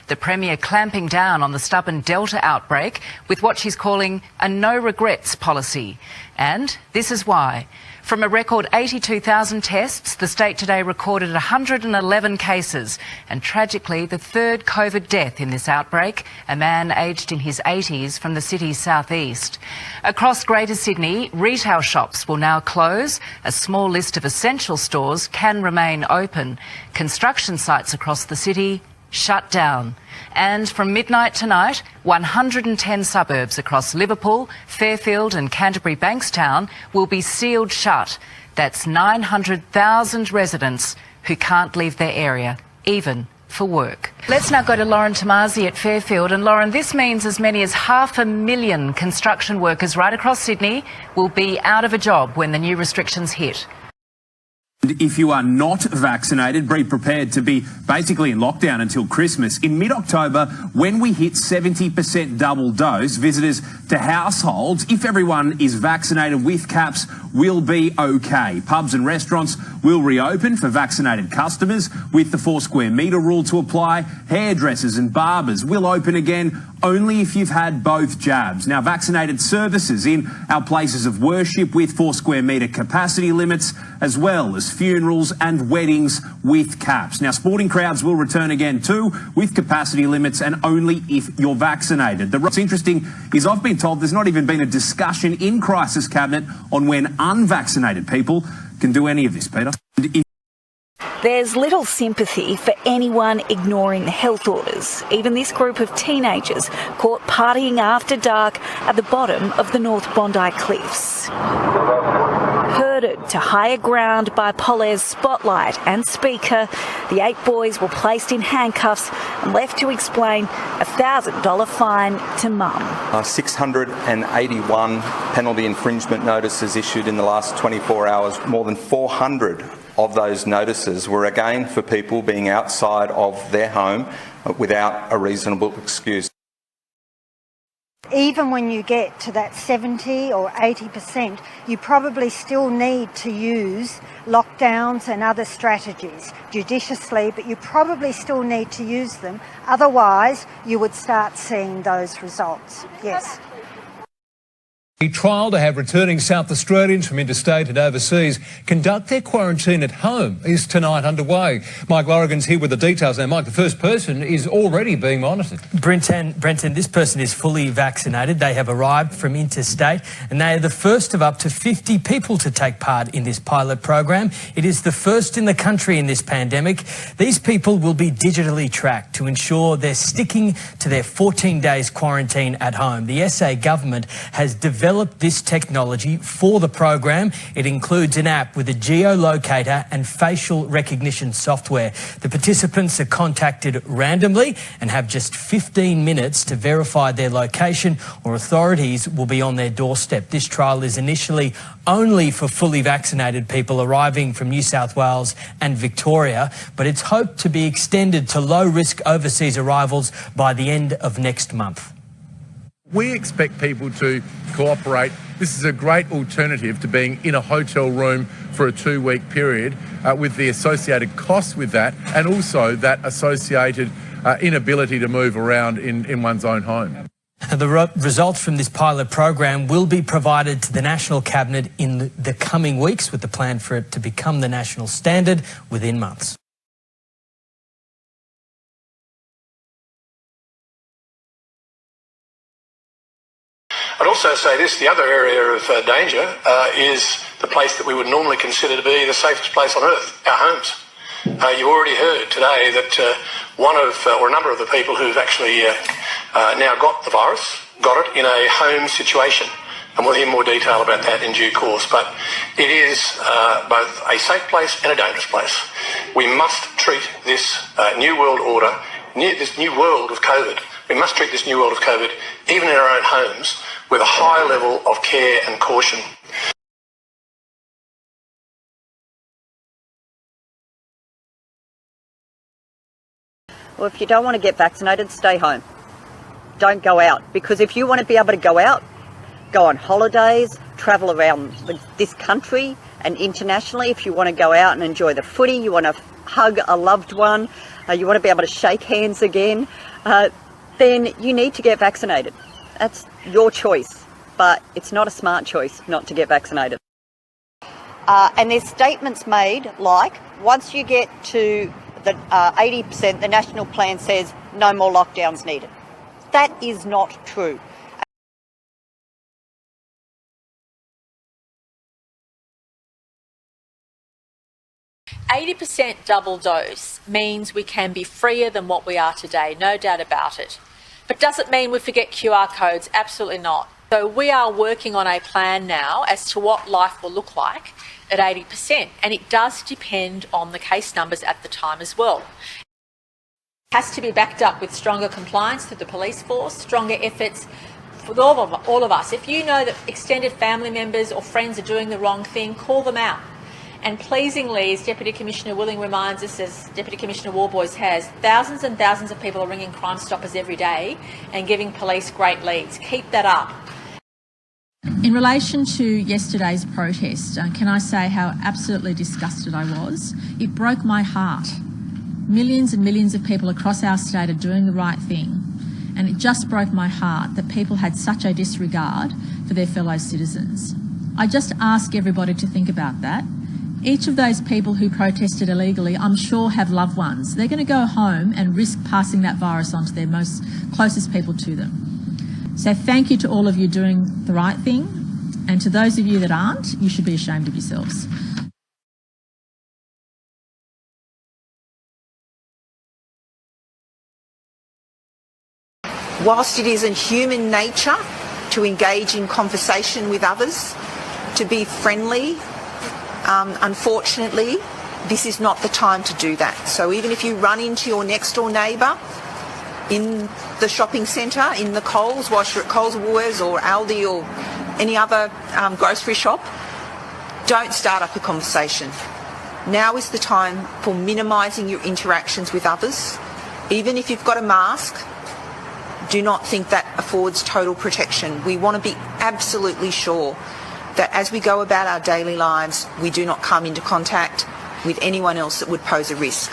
The Premier clamping down on the stubborn Delta outbreak with what she's calling a no-regrets policy. And this is why. From a record 82,000 tests, the state today recorded 111 cases and tragically the third COVID death in this outbreak, a man aged in his 80s from the city's southeast. Across Greater Sydney, retail shops will now close. A small list of essential stores can remain open. Construction sites across the city shut down. And from midnight tonight, 110 suburbs across Liverpool, Fairfield and Canterbury Bankstown will be sealed shut. That's 900,000 residents who can't leave their area, even for work. Let's now go to Lauren Tomasi at Fairfield. And Lauren, this means as many as 500,000 construction workers right across Sydney will be out of a job when the new restrictions hit. If you are not vaccinated, be prepared to be basically in lockdown until Christmas. In mid-October, when we hit 70% double dose, visitors to households, if everyone is vaccinated with caps, will be okay. Pubs and restaurants will reopen for vaccinated customers with the 4 square metre rule to apply. Hairdressers and barbers will open again only if you've had both jabs. Now, vaccinated services in our places of worship with 4 square metre capacity limits, as well as funerals and weddings with caps. Now, sporting crowds will return again too, with capacity limits and only if you're vaccinated. What's interesting is I've been told there's not even been a discussion in Crisis Cabinet on when unvaccinated people can do any of this, Peter. There's little sympathy for anyone ignoring the health orders, even this group of teenagers caught partying after dark at the bottom of the North Bondi Cliffs. Herded to higher ground by Polaire's spotlight and speaker, the 8 boys were placed in handcuffs and left to explain a $1,000 fine to mum. 681 penalty infringement notices issued in the last 24 hours. More than 400 of those notices were again for people being outside of their home without a reasonable excuse. Even when you get to that 70 or 80%, you probably still need to use lockdowns and other strategies judiciously, but you probably still need to use them. Otherwise, you would start seeing those results. Yes. The trial to have returning South Australians from interstate and overseas conduct their quarantine at home is tonight underway. Mike Lorrigan's here with the details. Now, Mike, the first person is already being monitored. Brenton, this person is fully vaccinated. They have arrived from interstate and they are the first of up to 50 people to take part in this pilot program. It is the first in the country in this pandemic. These people will be digitally tracked to ensure they're sticking to their 14 days quarantine at home. The SA government has developed this technology for the program. It includes an app with a geolocator and facial recognition software. The participants are contacted randomly and have just 15 minutes to verify their location, or authorities will be on their doorstep. This trial is initially only for fully vaccinated people arriving from New South Wales and Victoria, but it's hoped to be extended to low-risk overseas arrivals by the end of next month. We expect people to cooperate. This is a great alternative to being in a hotel room for a 2-week period with the associated costs with that, and also that associated inability to move around in one's own home. The results from this pilot program will be provided to the National Cabinet in the coming weeks, with the plan for it to become the national standard within months. I'd also say this, the other area of danger is the place that we would normally consider to be the safest place on earth, our homes. You already heard today that a number of the people who've actually now got the virus got it in a home situation. And we'll hear more detail about that in due course. But it is both a safe place and a dangerous place. We must treat this new world order, this new world of COVID, we must treat this new world of COVID, even in our own homes, with a high level of care and caution. Well, if you don't want to get vaccinated, stay home. Don't go out, because if you want to be able to go out, go on holidays, travel around this country and internationally. If you want to go out and enjoy the footy, you want to hug a loved one, you want to be able to shake hands again, then you need to get vaccinated. That's your choice, but it's not a smart choice not to get vaccinated. And there's statements made like, once you get to the 80%, the national plan says no more lockdowns needed. That is not true. 80% double dose means we can be freer than what we are today, no doubt about it. But does it mean we forget QR codes? Absolutely not. So we are working on a plan now as to what life will look like at 80%, and it does depend on the case numbers at the time as well. It has to be backed up with stronger compliance through the police force, stronger efforts for all of us. If you know that extended family members or friends are doing the wrong thing, call them out. And pleasingly, as Deputy Commissioner Willing reminds us, as Deputy Commissioner Warboys has, thousands and thousands of people are ringing Crime Stoppers every day and giving police great leads. Keep that up. In relation to yesterday's protest, can I say how absolutely disgusted I was? It broke my heart. Millions and millions of people across our state are doing the right thing, and it just broke my heart that people had such a disregard for their fellow citizens. I just ask everybody to think about that. Each of those people who protested illegally, I'm sure, have loved ones. They're going to go home and risk passing that virus on to their most closest people to them. So thank you to all of you doing the right thing, and to those of you that aren't, you should be ashamed of yourselves. Whilst it is in human nature to engage in conversation with others, to be friendly, unfortunately, this is not the time to do that. So even if you run into your next door neighbour in the shopping centre, in the Coles, whilst you're at Coles or Woolworths or Aldi or any other grocery shop, don't start up a conversation. Now is the time for minimising your interactions with others. Even if you've got a mask, do not think that affords total protection. We want to be absolutely sure that as we go about our daily lives, we do not come into contact with anyone else that would pose a risk.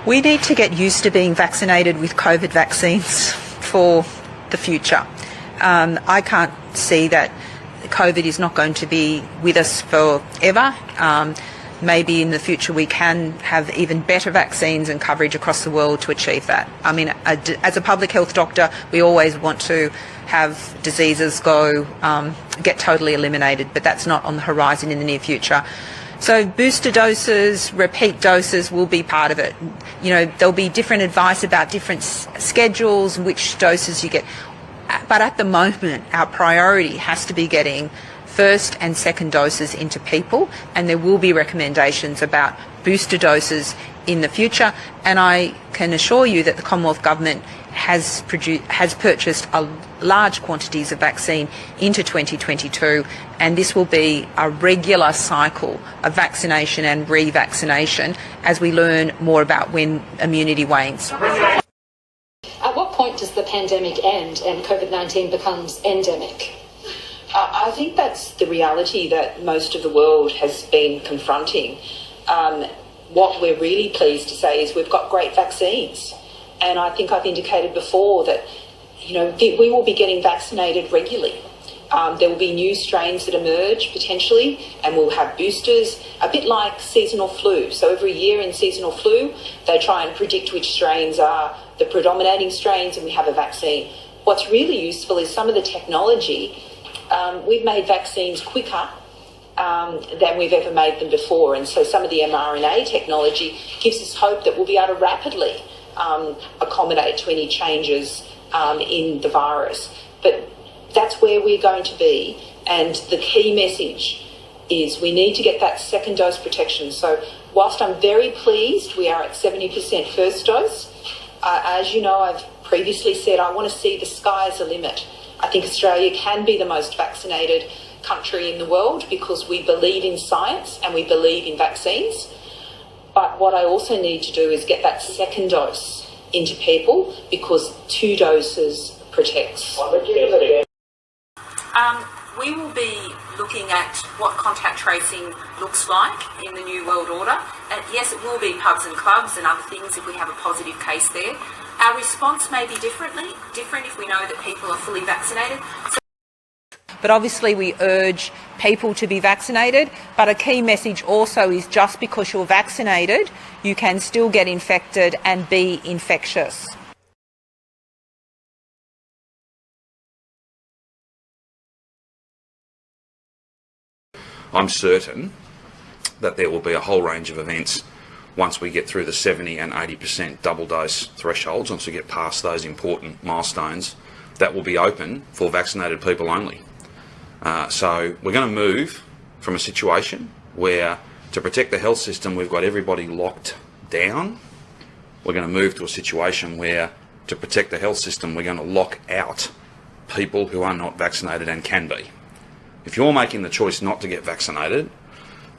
We need to get used to being vaccinated with COVID vaccines for the future. I can't see that COVID is not going to be with us forever. Maybe in the future we can have even better vaccines and coverage across the world to achieve that. I mean, as a public health doctor, we always want to have diseases get totally eliminated, but that's not on the horizon in the near future. So booster doses, repeat doses will be part of it. You know, there'll be different advice about different schedules, which doses you get. But at the moment, our priority has to be getting first and second doses into people, and there will be recommendations about booster doses in the future. And I can assure you that the Commonwealth Government has purchased large quantities of vaccine into 2022, and this will be a regular cycle of vaccination and revaccination as we learn more about when immunity wanes. At what point does the pandemic end and COVID-19 becomes endemic? I think that's the reality that most of the world has been confronting. What we're really pleased to say is we've got great vaccines. And I think I've indicated before that, you know, we will be getting vaccinated regularly. There will be new strains that emerge potentially, and we'll have boosters, a bit like seasonal flu. So every year in seasonal flu, they try and predict which strains are the predominating strains, and we have a vaccine. What's really useful is some of the technology. We've made vaccines quicker than we've ever made them before, and so some of the mRNA technology gives us hope that we'll be able to rapidly accommodate to any changes in the virus. But that's where we're going to be, and the key message is we need to get that second dose protection. So whilst I'm very pleased we are at 70% first dose, as you know, I've previously said I want to see the sky as a limit. I think Australia can be the most vaccinated country in the world because we believe in science and we believe in vaccines. But what I also need to do is get that second dose into people because 2 doses protects. we will be looking at what contact tracing looks like in the new world order. And yes, it will be pubs and clubs and other things if we have a positive case there. Our response may be different if we know that people are fully vaccinated. But obviously we urge people to be vaccinated, but a key message also is just because you're vaccinated, you can still get infected and be infectious. I'm certain that there will be a whole range of events once we get through the 70 and 80% double dose thresholds, once we get past those important milestones, that will be open for vaccinated people only. So we're going to move from a situation where, to protect the health system, we've got everybody locked down. We're going to move to a situation where, to protect the health system, we're going to lock out people who are not vaccinated and can be. If you're making the choice not to get vaccinated,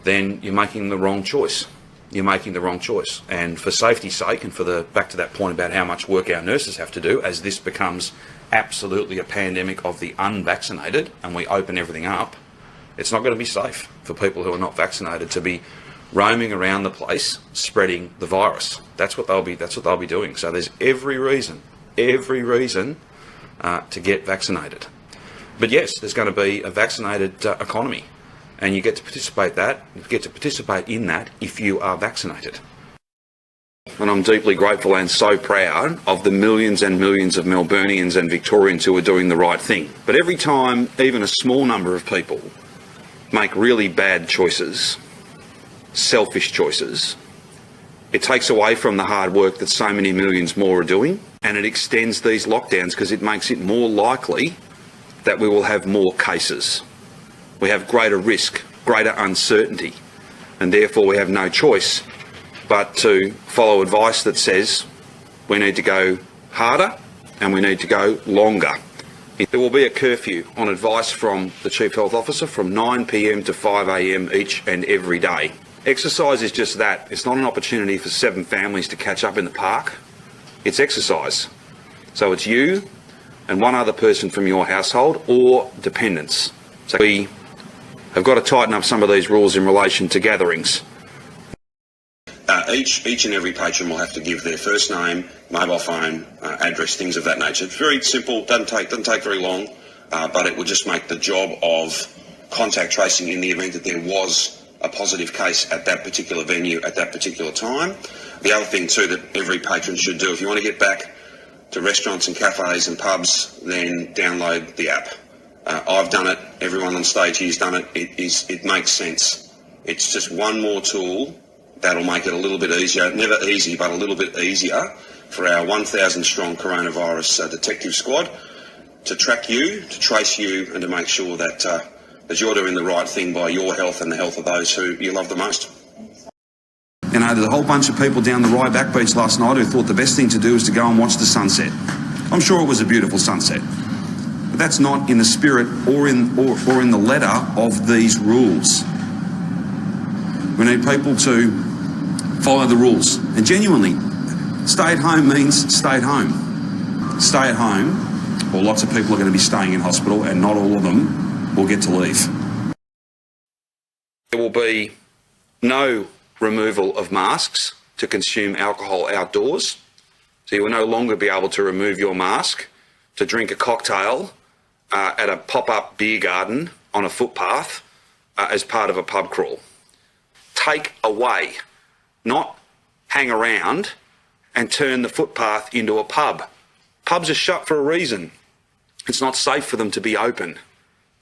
then you're making the wrong choice. You're making the wrong choice. And for safety's sake, and back to that point about how much work our nurses have to do, as this becomes absolutely a pandemic of the unvaccinated and we open everything up, it's not going to be safe for people who are not vaccinated to be roaming around the place spreading the virus. That's what they'll be doing. So there's every reason to get vaccinated. But yes, there's going to be a vaccinated economy, and you get to participate in that if you are vaccinated. And I'm deeply grateful and so proud of the millions and millions of Melburnians and Victorians who are doing the right thing. But every time even a small number of people make really bad choices, selfish choices, it takes away from the hard work that so many millions more are doing, and it extends these lockdowns because it makes it more likely that we will have more cases. We have greater risk, greater uncertainty, and therefore we have no choice but to follow advice that says we need to go harder and we need to go longer. There will be a curfew on advice from the Chief Health Officer from 9 p.m. to 5 a.m. each and every day. Exercise is just that. It's not an opportunity for 7 families to catch up in the park. It's exercise. So it's you and one other person from your household or dependents. So we have got to tighten up some of these rules in relation to gatherings. Each and every patron will have to give their first name, mobile phone, address, things of that nature. It's very simple, doesn't take very long, but it will just make the job of contact tracing in the event that there was a positive case at that particular venue at that particular time. The other thing too that every patron should do, if you want to get back to restaurants and cafes and pubs, then download the app. I've done it, everyone on stage here's done it. It makes sense. It's just one more tool that'll make it a little bit easier, never easy, but a little bit easier for our 1,000 strong coronavirus detective squad to track you, to trace you, and to make sure that you're doing the right thing by your health and the health of those who you love the most. You know, there's a whole bunch of people down the Ryback Beach last night who thought the best thing to do was to go and watch the sunset. I'm sure it was a beautiful sunset. But that's not in the spirit or in the letter of these rules. We need people to follow the rules. And genuinely, stay at home means stay at home. Stay at home, or lots of people are going to be staying in hospital and not all of them will get to leave. There will be no removal of masks to consume alcohol outdoors. So you will no longer be able to remove your mask to drink a cocktail at a pop-up beer garden on a footpath as part of a pub crawl. Take away, not hang around and turn the footpath into a pub. Pubs are shut for a reason. It's not safe for them to be open.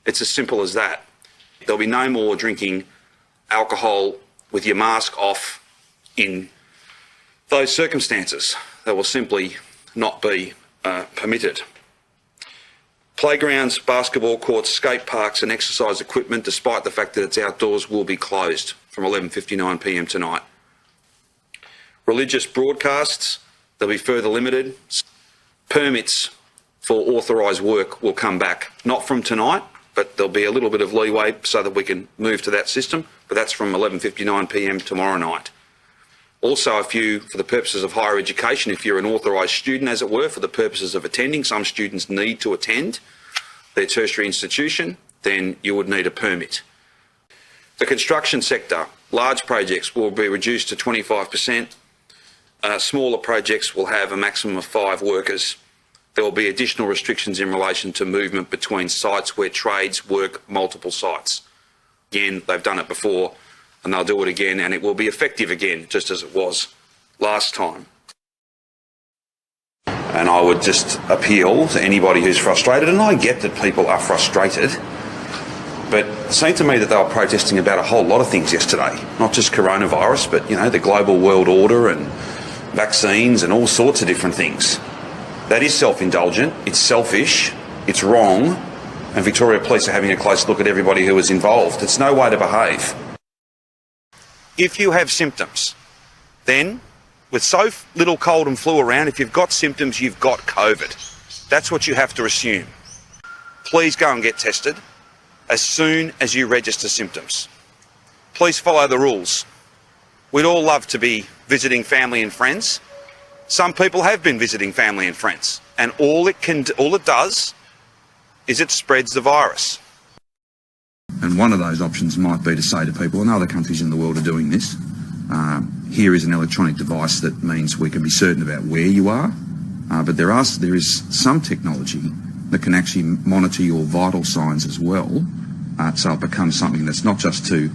It's as simple as that. There'll be no more drinking alcohol with your mask off in those circumstances. They will simply not be permitted. Playgrounds, basketball courts, skate parks and exercise equipment, despite the fact that it's outdoors, will be closed from 11:59 p.m. tonight. Religious broadcasts, they'll be further limited. Permits for authorised work will come back, not from tonight, but there'll be a little bit of leeway so that we can move to that system, but that's from 11:59 p.m. tomorrow night. Also, for the purposes of higher education, if you're an authorised student, as it were, for the purposes of attending, some students need to attend their tertiary institution, then you would need a permit. The construction sector, large projects will be reduced to 25%. Smaller projects will have a maximum of 5 workers. There will be additional restrictions in relation to movement between sites where trades work multiple sites. Again, they've done it before and they'll do it again, and it will be effective again, just as it was last time. And I would just appeal to anybody who's frustrated, and I get that people are frustrated, but it seemed to me that they were protesting about a whole lot of things yesterday, not just coronavirus, but, you know, the global world order and vaccines and all sorts of different things. That is self-indulgent, it's selfish, it's wrong, and Victoria Police are having a close look at everybody who is involved. It's no way to behave. If you have symptoms, then with so little cold and flu around, if you've got symptoms, you've got COVID. That's what you have to assume. Please go and get tested as soon as you register symptoms. Please follow the rules. We'd all love to be visiting family and friends. Some people have been visiting family and friends, and all it does is it spreads the virus. And one of those options might be to say to people, and other countries in the world are doing this, here is an electronic device that means we can be certain about where you are, but there is some technology that can actually monitor your vital signs as well, so it becomes something that's not just to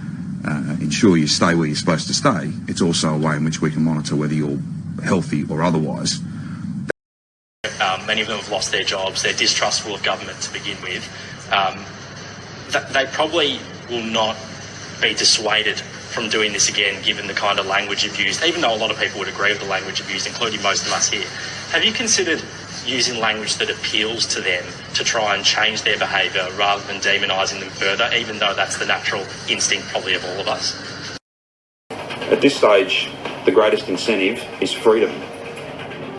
ensure you stay where you're supposed to stay, it's also a way in which we can monitor whether you're healthy or otherwise. Many of them have lost their jobs, they're distrustful of government to begin with. They probably will not be dissuaded from doing this again, given the kind of language you've used, even though a lot of people would agree with the language you've used, including most of us here. Have you considered using language that appeals to them to try and change their behaviour rather than demonising them further, even though that's the natural instinct probably of all of us? At this stage, the greatest incentive is freedom.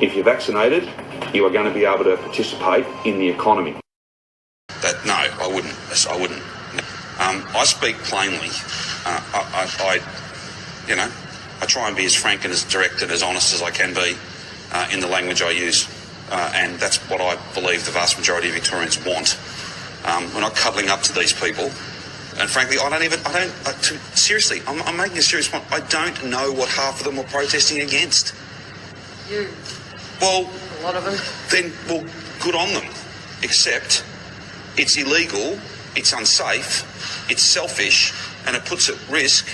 If you're vaccinated, you are going to be able to participate in the economy. No, I wouldn't. I speak plainly. I try and be as frank and as direct and as honest as I can be in the language I use, and that's what I believe the vast majority of Victorians want. We're not cuddling up to these people, and frankly, seriously, I'm making a serious point. I don't know what half of them were protesting against. You. Well, a lot of them. Then, well, good on them. Except it's illegal, it's unsafe, it's selfish, and it puts at risk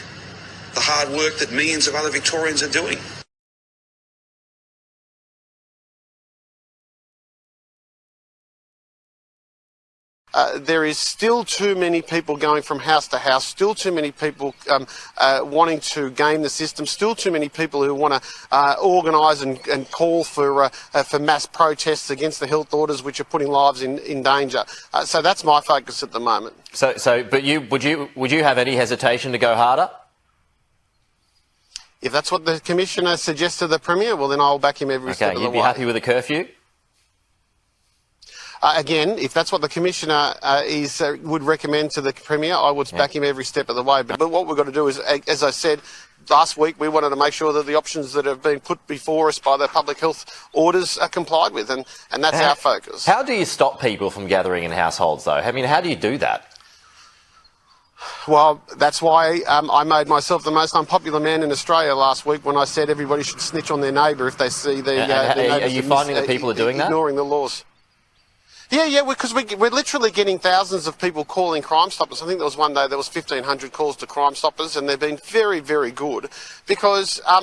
the hard work that millions of other Victorians are doing. There is still too many people going from house to house, still too many people wanting to game the system, still too many people who want to organise and call for mass protests against the health orders which are putting lives in danger. So that's my focus at the moment. But would you have any hesitation to go harder? If that's what the Commissioner suggests to the Premier, well then I'll back him every step of the way. You'd be happy with a curfew? Again, if that's what the Commissioner would recommend to the Premier, I would back him every step of the way. But what we've got to do is, as I said, last week we wanted to make sure that the options that have been put before us by the public health orders are complied with, and that's our focus. How do you stop people from gathering in households, though? I mean, how do you do that? Well, that's why I made myself the most unpopular man in Australia last week when I said everybody should snitch on their neighbour if they see their neighbours. Are you finding that people are doing that? Ignoring the laws. Yeah, because we're literally getting thousands of people calling Crime Stoppers. I think there was one day there was 1,500 calls to Crime Stoppers, and they've been very, very good because, I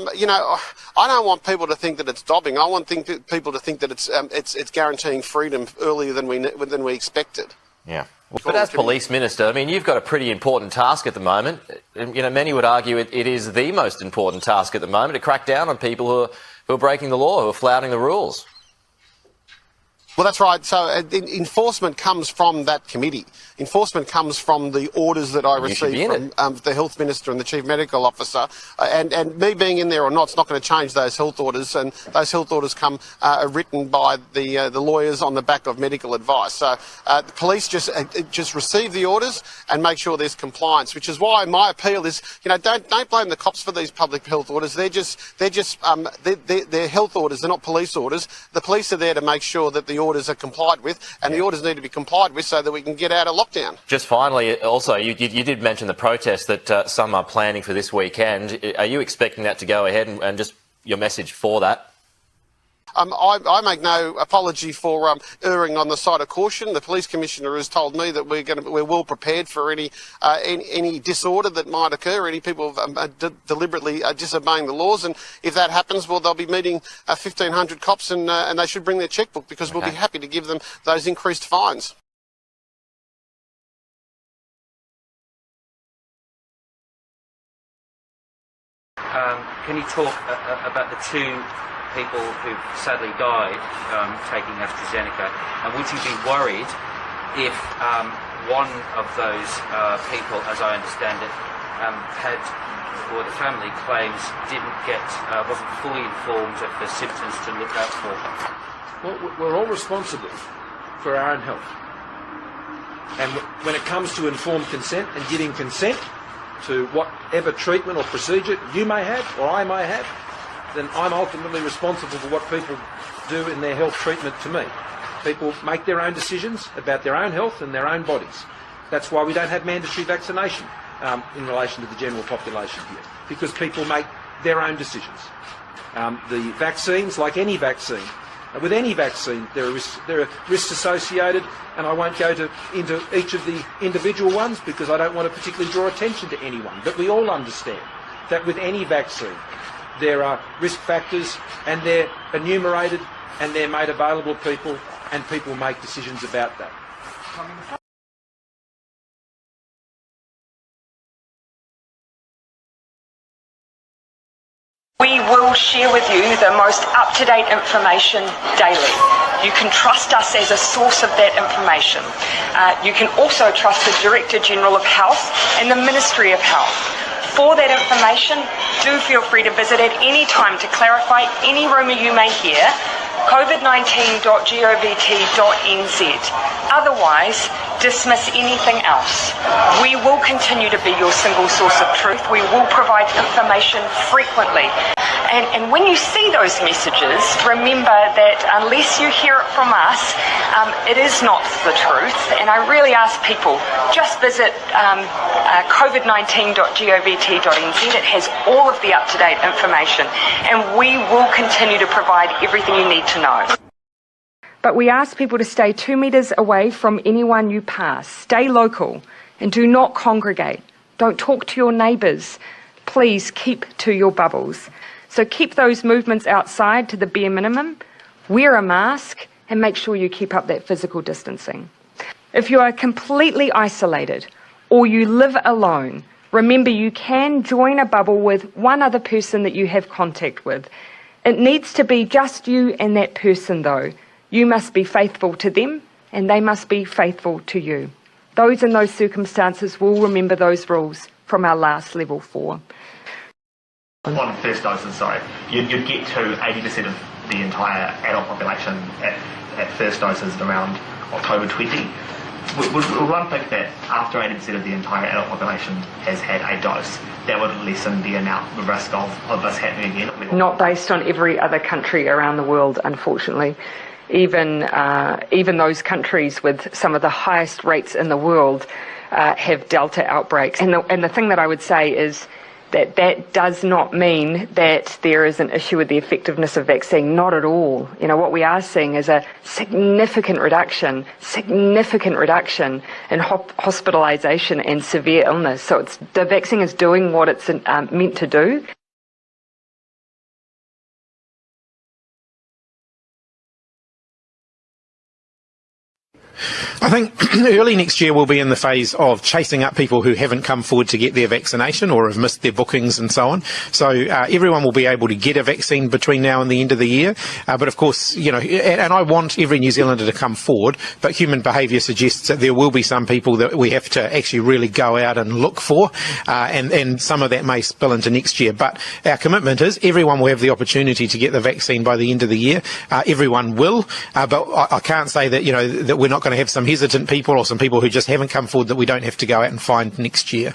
don't want people to think that it's dobbing. I want people to think that it's guaranteeing freedom earlier than we expected. Yeah. But as Police Minister, I mean, you've got a pretty important task at the moment. Many would argue it is the most important task at the moment to crack down on people who are breaking the law, who are flouting the rules. Well, that's right. So enforcement comes from that committee. Enforcement comes from the orders that I received from the Health Minister and the Chief Medical Officer. And me being in there or not, it's not going to change those health orders. And those health orders come written by the lawyers on the back of medical advice. So the police just receive the orders and make sure there's compliance, which is why my appeal is, don't blame the cops for these public health orders. They're health orders. They're not police orders. The police are there to make sure that the orders are complied with, and the orders need to be complied with so that we can get out of lockdown. Just finally, also, you did mention the protest that some are planning for this weekend. Are you expecting that to go ahead, and just your message for that? I make no apology for erring on the side of caution. The police commissioner has told me that we're well prepared for any disorder that might occur, any people deliberately disobeying the laws. And if that happens, well, they'll be meeting 1,500 cops, and they should bring their chequebook, because we'll be happy to give them those increased fines. Can you talk about the two people who've sadly died taking AstraZeneca, and would you be worried if one of those people, as I understand it, or the family claims wasn't fully informed of the symptoms to look out for? Well, we're all responsible for our own health, and when it comes to informed consent and giving consent to whatever treatment or procedure you may have or I may have, then I'm ultimately responsible for what people do in their health treatment to me. People make their own decisions about their own health and their own bodies. That's why we don't have mandatory vaccination in relation to the general population here, because people make their own decisions. The vaccines, like any vaccine, with any vaccine there are risks associated, and I won't go into each of the individual ones because I don't want to particularly draw attention to anyone. But we all understand that with any vaccine there are risk factors, and they're enumerated and they're made available to people, and people make decisions about that. We will share with you the most up-to-date information daily. You can trust us as a source of that information. You can also trust the Director General of Health and the Ministry of Health. For that information, do feel free to visit at any time to clarify any rumour you may hear, covid19.govt.nz. Otherwise, dismiss anything else. We will continue to be your single source of truth. We will provide information frequently. And when you see those messages, remember that unless you hear it from us, it is not the truth. And I really ask people, just visit covid19.govt.nz. It has all of the up-to-date information, and we will continue to provide everything you need to know. But we ask people to stay 2 metres away from anyone you pass. Stay local and do not congregate. Don't talk to your neighbours. Please keep to your bubbles. So keep those movements outside to the bare minimum, wear a mask, and make sure you keep up that physical distancing. If you are completely isolated or you live alone, remember you can join a bubble with one other person that you have contact with. It needs to be just you and that person though. You must be faithful to them and they must be faithful to you. Those in those circumstances will remember those rules from our last level 4. On first doses, sorry, you'd get to 80% of the entire adult population at first doses around October 20. Would one think that after 80% of the entire adult population has had a dose, that would lessen the risk of this happening again? Not based on every other country around the world, unfortunately. Even those countries with some of the highest rates in the world have Delta outbreaks. And the thing that I would say is that does not mean that there is an issue with the effectiveness of vaccine. Not at all. You know, what we are seeing is a significant reduction in hospitalisation and severe illness. So the vaccine is doing what it's meant to do. I think early next year we'll be in the phase of chasing up people who haven't come forward to get their vaccination or have missed their bookings and so on. So everyone will be able to get a vaccine between now and the end of the year. But of course, you know, and I want every New Zealander to come forward, but human behaviour suggests that there will be some people that we have to actually really go out and look for, and some of that may spill into next year. But our commitment is everyone will have the opportunity to get the vaccine by the end of the year. Everyone will, but I can't say that, you know, that we're not going to have some hesitant people or some people who just haven't come forward that we don't have to go out and find next year.